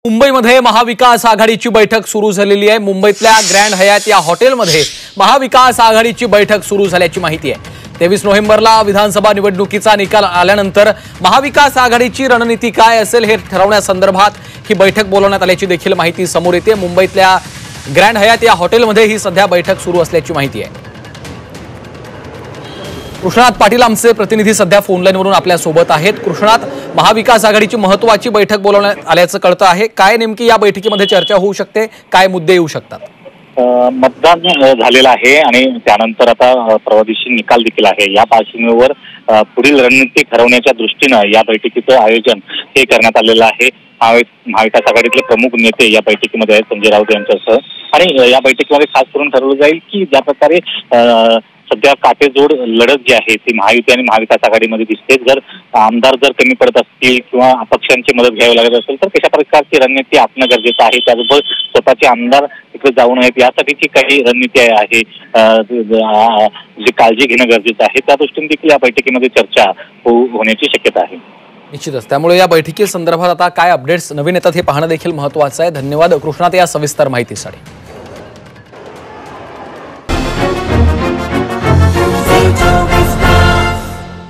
मुंबईमध्ये महाविकास आघाडीची बैठक सुरू झालेली आहे। मुंबईतल्या ग्रँड हयात या हॉटेलमध्ये महाविकास आघाडीची बैठक सुरू झाल्याची माहिती आहे। 23 नोव्हेंबरला विधानसभा निवडणुकीचा निकाल आल्यानंतर महाविकास आघाडीची रणनीती काय असेल हे ठरवण्यासंदर्भात ही बैठक बोलवण्यात आल्याची देखील माहिती समोर येते। मुंबईतल्या ग्रँड हयात या हॉटेलमध्ये ही सध्या बैठक सुरू असल्याची माहिती आहे। कृष्णात पाटील आमचे प्रतिनिधी सध्या फोन लाईनवरून आपल्या सोबत आहेत। कृष्णात, महाविकास आघाडीची महत्त्वाची बैठक बोलावण्यात आल्याचं कळतं आहे। काय नेमकी या बैठकीमध्ये चर्चा होऊ शकते, काय मुद्दे येऊ शकतात? मतदान झालेलं आहे आणि त्यानंतर आता परवा दिवशी निकाल देखील आहे। या पार्श्वभूमीवर पुढील रणनीती ठरवण्याच्या दृष्टीने या बैठकीचं आयोजन हे करण्यात आलेलं आहे। महाविकास आघाडीतले प्रमुख नेते या बैठकीमध्ये आहेत, संजय राऊत यांच्यासह। आणि या बैठकीमध्ये खास करून ठरवलं जाईल की ज्या प्रकारे सध्या काटेजोड लढत जी आहे ती महायुती आणि महाविकास आघाडीमध्ये दिसते। जर आमदार जर कमी पडत असतील किंवा अपक्षांची मदत घ्यावी लागत असेल तर कशा प्रकारची रणनीती आखणं गरजेचं आहे। त्याचबरोबर स्वतःचे आमदार तिकडे जाऊ नयेत यासाठीची काही रणनीती आहे जी काळजी घेणं गरजेचं आहे। त्या दृष्टीने देखील या बैठकीमध्ये चर्चा होण्याची शक्यता आहे। निश्चितच त्यामुळे या बैठकी संदर्भात आता काय अपडेट्स नवीन येतात हे पाहणं देखील महत्त्वाचं आहे। धन्यवाद कृष्णात या सविस्तर माहितीसाठी।